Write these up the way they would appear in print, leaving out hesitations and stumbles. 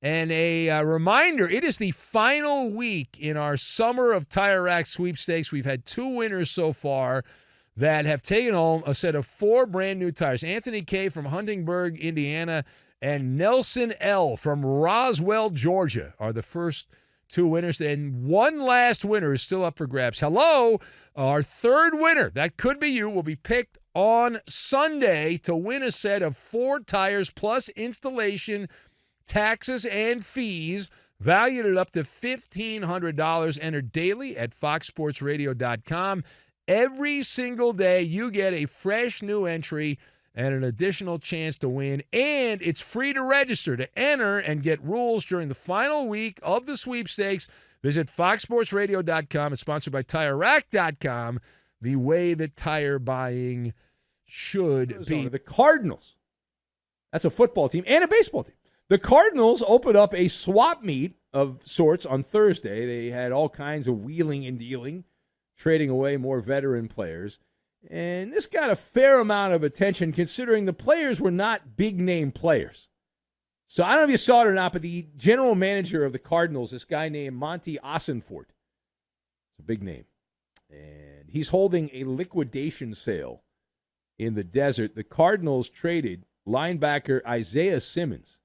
And a reminder, it is the final week in our Summer of Tire Rack sweepstakes. We've had 2 winners so far that have taken home a set of 4 brand new tires. Anthony K. from Huntingburg, Indiana, and Nelson L. from Roswell, Georgia are the first 2 winners. And one last winner is still up for grabs. Hello, our third winner, that could be you, will be picked on Sunday to win a set of 4 tires plus installation, taxes, and fees, valued at up to $1,500. Enter daily at foxsportsradio.com. Every single day, you get a fresh new entry and an additional chance to win. And it's free to register. To enter and get rules during the final week of the sweepstakes, visit foxsportsradio.com. It's sponsored by TireRack.com, the way that tire buying should be. The Cardinals. That's a football team and a baseball team. The Cardinals opened up a swap meet of sorts on Thursday. They had all kinds of wheeling and dealing, trading away more veteran players. And this got a fair amount of attention considering the players were not big-name players. So I don't know if you saw it or not, but the general manager of the Cardinals, this guy named Monty Ossenfort, it's a big name, and he's holding a liquidation sale in the desert. The Cardinals traded linebacker Isaiah Simmons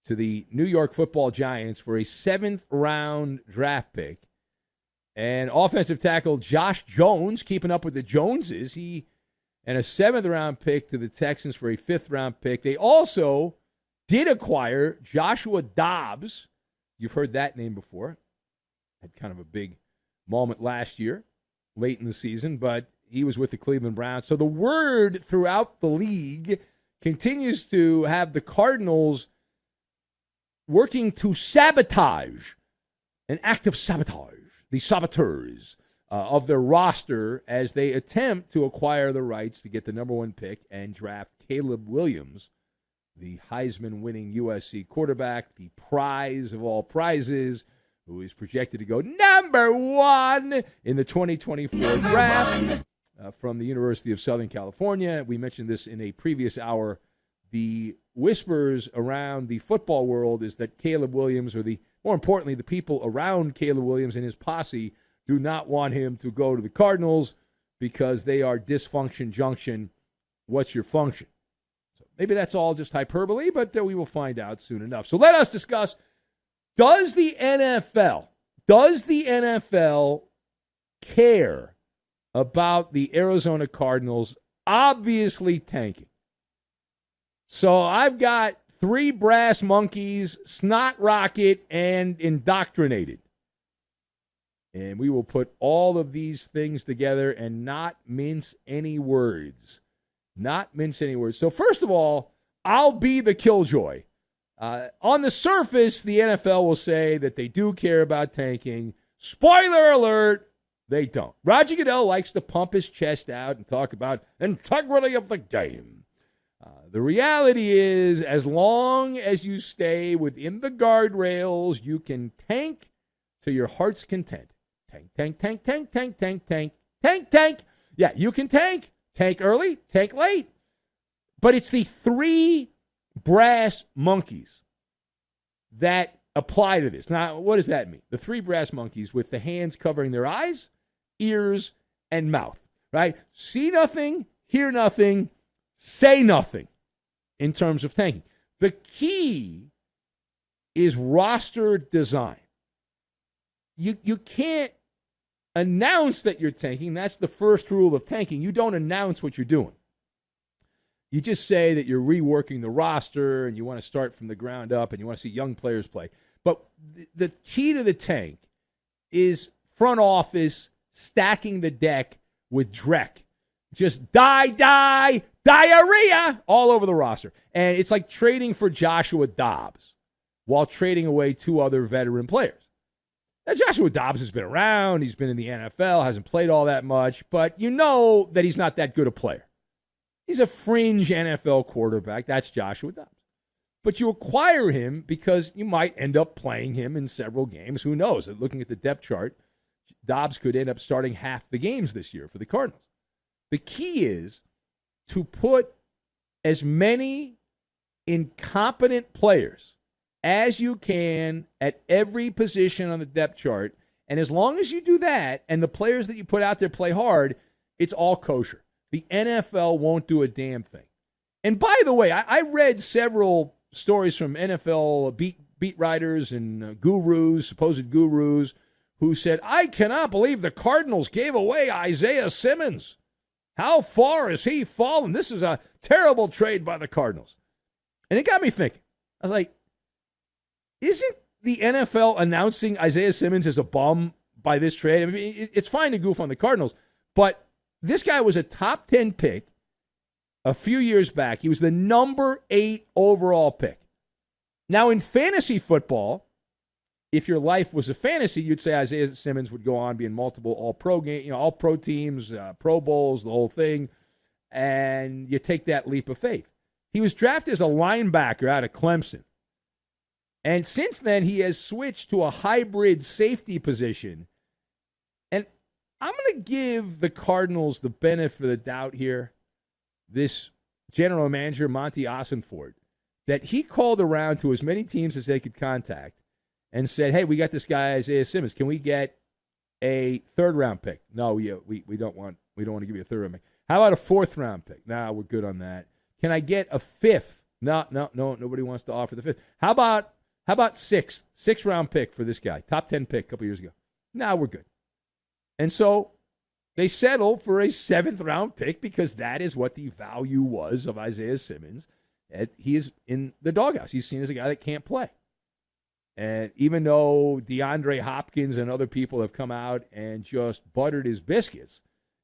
to the New York Football Giants for a 7th-round draft pick. And offensive tackle Josh Jones, keeping up with the Joneses, and a 7th-round pick to the Texans for a 5th-round pick. They also did acquire Joshua Dobbs. You've heard that name before. Had kind of a big moment last year, late in the season, but he was with the Cleveland Browns. So the word throughout the league continues to have the Cardinals working to sabotage, an act of sabotage, the saboteurs of their roster as they attempt to acquire the rights to get the number 1 pick and draft Caleb Williams, the Heisman-winning USC quarterback, the prize of all prizes, who is projected to go number 1 in the 2024 draft from the University of Southern California. We mentioned this in a previous hour. The whispers around the football world is that Caleb Williams, or more importantly, the people around Caleb Williams and his posse, do not want him to go to the Cardinals because they are dysfunction junction. What's your function? So maybe that's all just hyperbole, but we will find out soon enough. So let us discuss, does the NFL care about the Arizona Cardinals obviously tanking? So I've got 3 brass monkeys, snot rocket, and indoctrinated. And we will put all of these things together and not mince any words. So first of all, I'll be the killjoy. On the surface, the NFL will say that they do care about tanking. Spoiler alert, they don't. Roger Goodell likes to pump his chest out and talk about integrity of the game. The reality is, as long as you stay within the guardrails, you can tank to your heart's content. Tank, tank, tank, tank, tank, tank, tank, tank, tank. Yeah, you can tank. Tank early, tank late. But it's the 3 brass monkeys that apply to this. Now, what does that mean? The 3 brass monkeys with the hands covering their eyes, ears, and mouth, right? See nothing, hear nothing, say nothing in terms of tanking. The key is roster design. You can't announce that you're tanking. That's the first rule of tanking. You don't announce what you're doing. You just say that you're reworking the roster and you want to start from the ground up and you want to see young players play. But the key to the tank is front office stacking the deck with dreck. Just diarrhea all over the roster. And it's like trading for Joshua Dobbs while trading away 2 other veteran players. Now, Joshua Dobbs has been around. He's been in the NFL, hasn't played all that much, but you know that he's not that good a player. He's a fringe NFL quarterback. That's Joshua Dobbs. But you acquire him because you might end up playing him in several games. Who knows? Looking at the depth chart, Dobbs could end up starting half the games this year for the Cardinals. The key is to put as many incompetent players as you can at every position on the depth chart. And as long as you do that and the players that you put out there play hard, it's all kosher. The NFL won't do a damn thing. And by the way, I read several stories from NFL beat writers and gurus, supposed gurus, who said, I cannot believe the Cardinals gave away Isaiah Simmons. How far has he fallen? This is a terrible trade by the Cardinals. And it got me thinking. I was like, isn't the NFL announcing Isaiah Simmons as a bum by this trade? I mean, it's fine to goof on the Cardinals, but this guy was a top 10 pick a few years back. He was the number 8 overall pick. Now, in fantasy football, if your life was a fantasy, you'd say Isaiah Simmons would go on, be in multiple all-pro game, all-pro teams, Pro Bowls, the whole thing, and you take that leap of faith. He was drafted as a linebacker out of Clemson. And since then, he has switched to a hybrid safety position. And I'm going to give the Cardinals the benefit of the doubt here, this general manager, Monty Ossenfort, that he called around to as many teams as they could contact and said, hey, we got this guy, Isaiah Simmons. Can we get a third-round pick? No, we don't want to give you a third-round pick. How about a fourth-round pick? Nah, we're good on that. Can I get a fifth? No, nobody wants to offer the fifth. How about sixth-round pick for this guy? Top 10 pick a couple years ago. Nah, we're good. And so they settle for a seventh-round pick because that is what the value was of Isaiah Simmons. He is in the doghouse. He's seen as a guy that can't play. And even though DeAndre Hopkins and other people have come out and just buttered his biscuits,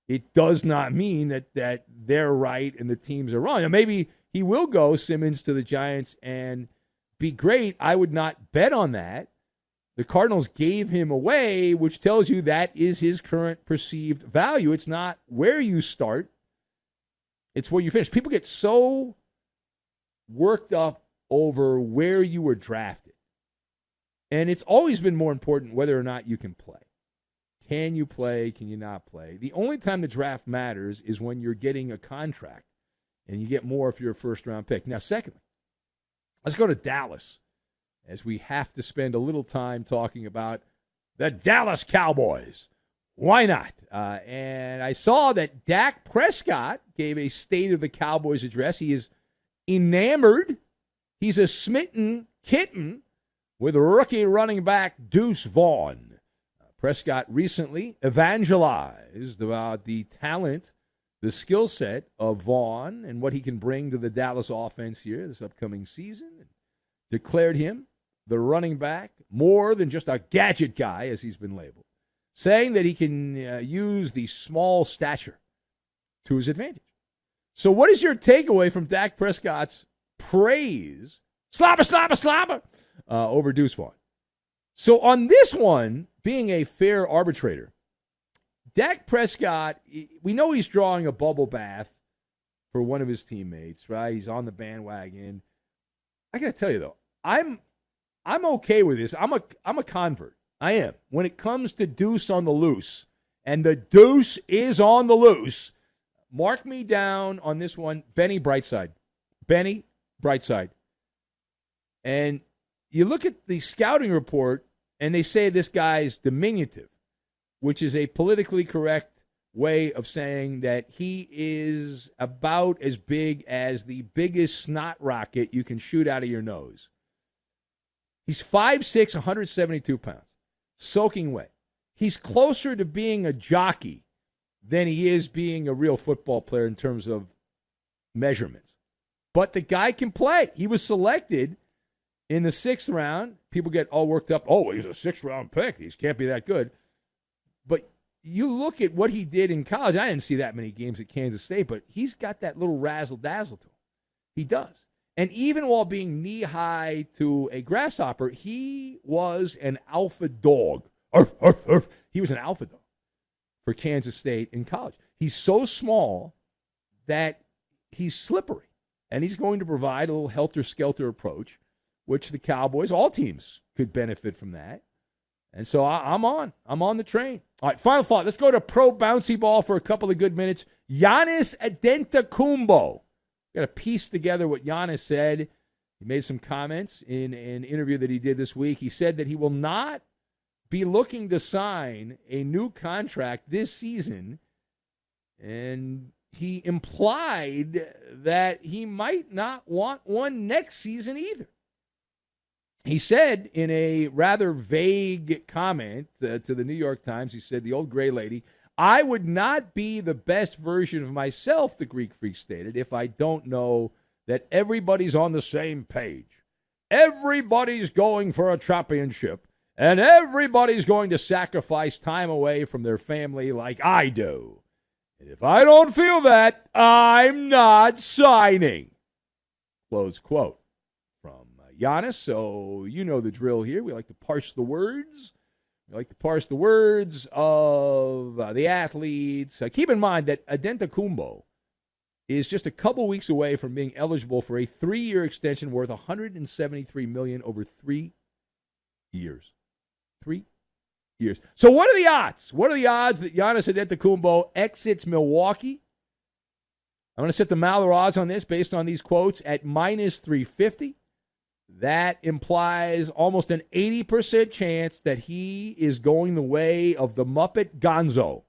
it does not mean that they're right and the teams are wrong. And maybe he will go, Simmons, to the Giants and be great. I would not bet on that. The Cardinals gave him away, which tells you that is his current perceived value. It's not where you start. It's where you finish. People get so worked up over where you were drafted. And it's always been more important whether or not you can play. Can you play? Can you not play? The only time the draft matters is when you're getting a contract and you get more if you're a first-round pick. Now, secondly, let's go to Dallas, as we have to spend a little time talking about the Dallas Cowboys. Why not? And I saw that Dak Prescott gave a State of the Cowboys address. He is enamored. He's a smitten kitten with rookie running back Deuce Vaughn. Prescott recently evangelized about the talent, the skill set of Vaughn and what he can bring to the Dallas offense here this upcoming season. Declared him the running back more than just a gadget guy, as he's been labeled, saying that he can use the small stature to his advantage. So what is your takeaway from Dak Prescott's praise, slapper, over Deuce Vaughn? So on this one, being a fair arbitrator, Dak Prescott, we know he's drawing a bubble bath for one of his teammates, right? He's on the bandwagon. I got to tell you, though, I'm okay with this. I'm a convert. I am. When it comes to Deuce on the loose, and the Deuce is on the loose, mark me down on this one, Benny Brightside. Benny Brightside. And you look at the scouting report, and they say this guy's diminutive, which is a politically correct way of saying that he is about as big as the biggest snot rocket you can shoot out of your nose. He's 5'6", 172 pounds, soaking wet. He's closer to being a jockey than he is being a real football player in terms of measurements. But the guy can play. He was selected in the 6th round. People get all worked up. Oh, he's a 6th-round pick. He can't be that good. But you look at what he did in college. I didn't see that many games at Kansas State, but he's got that little razzle-dazzle to him. He does. And even while being knee-high to a grasshopper, he was an alpha dog. Arf, arf, arf. He was an alpha dog for Kansas State in college. He's so small that he's slippery, and he's going to provide a little helter-skelter approach, which the Cowboys, all teams, could benefit from that. And so I'm on. I'm on the train. All right, final thought. Let's go to pro bouncy ball for a couple of good minutes. Giannis Antetokounmpo. Got to piece together what Giannis said. He made some comments in an interview that he did this week. He said that he will not be looking to sign a new contract this season, and he implied that he might not want one next season either. He said in a rather vague comment to the New York Times, he said, the old gray lady, I would not be the best version of myself, the Greek Freak stated, if I don't know that everybody's on the same page. Everybody's going for a championship, and everybody's going to sacrifice time away from their family like I do. And if I don't feel that, I'm not signing. Close quote from Giannis. So you know the drill here. We like to parse the words. We like to parse the words of the athletes. Keep in mind that Antetokounmpo is just a couple weeks away from being eligible for a 3-year extension worth $173 million over 3 years. 3 years. So what are the odds? What are the odds that Giannis Antetokounmpo exits Milwaukee? I'm going to set the MALLER odds on this based on these quotes at minus 350. That implies almost an 80% chance that he is going the way of the Muppet Gonzo.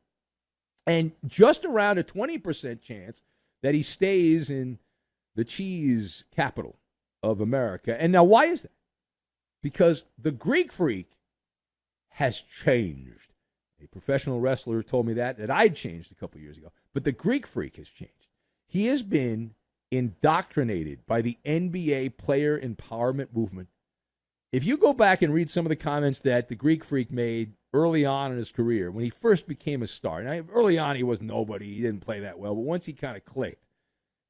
And just around a 20% chance that he stays in the cheese capital of America. And now why is that? Because the Greek Freak has changed. A professional wrestler told me that I'd changed a couple years ago. But the Greek Freak has changed. He has been indoctrinated by the NBA player empowerment movement. If you go back and read some of the comments that the Greek Freak made early on in his career, when he first became a star, now early on he was nobody, he didn't play that well, but once he kind of clicked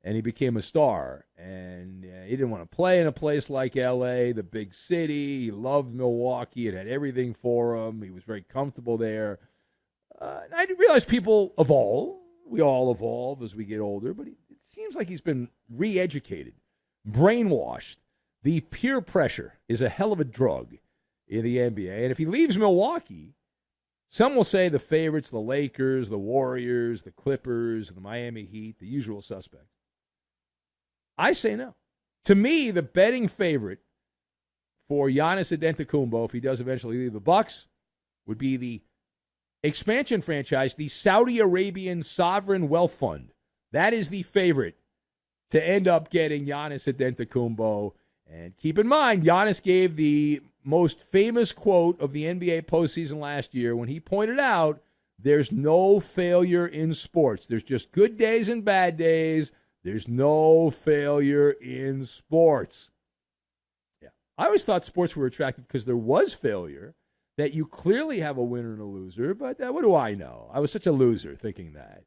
and he became a star, and he didn't want to play in a place like L.A., the big city, he loved Milwaukee, it had everything for him, he was very comfortable there. And I realize people evolve, we all evolve as we get older, but it seems like he's been re-educated, brainwashed. The peer pressure is a hell of a drug in the NBA. And if he leaves Milwaukee, some will say the favorites, the Lakers, the Warriors, the Clippers, the Miami Heat, the usual suspects. I say no. To me, the betting favorite for Giannis Antetokounmpo, if he does eventually leave the Bucks, would be the expansion franchise, the Saudi Arabian Sovereign Wealth Fund. That is the favorite to end up getting Giannis Antetokounmpo. And keep in mind, Giannis gave the most famous quote of the NBA postseason last year when he pointed out there's no failure in sports. There's just good days and bad days. There's no failure in sports. Yeah, I always thought sports were attractive because there was failure, that you clearly have a winner and a loser, but what do I know? I was such a loser thinking that.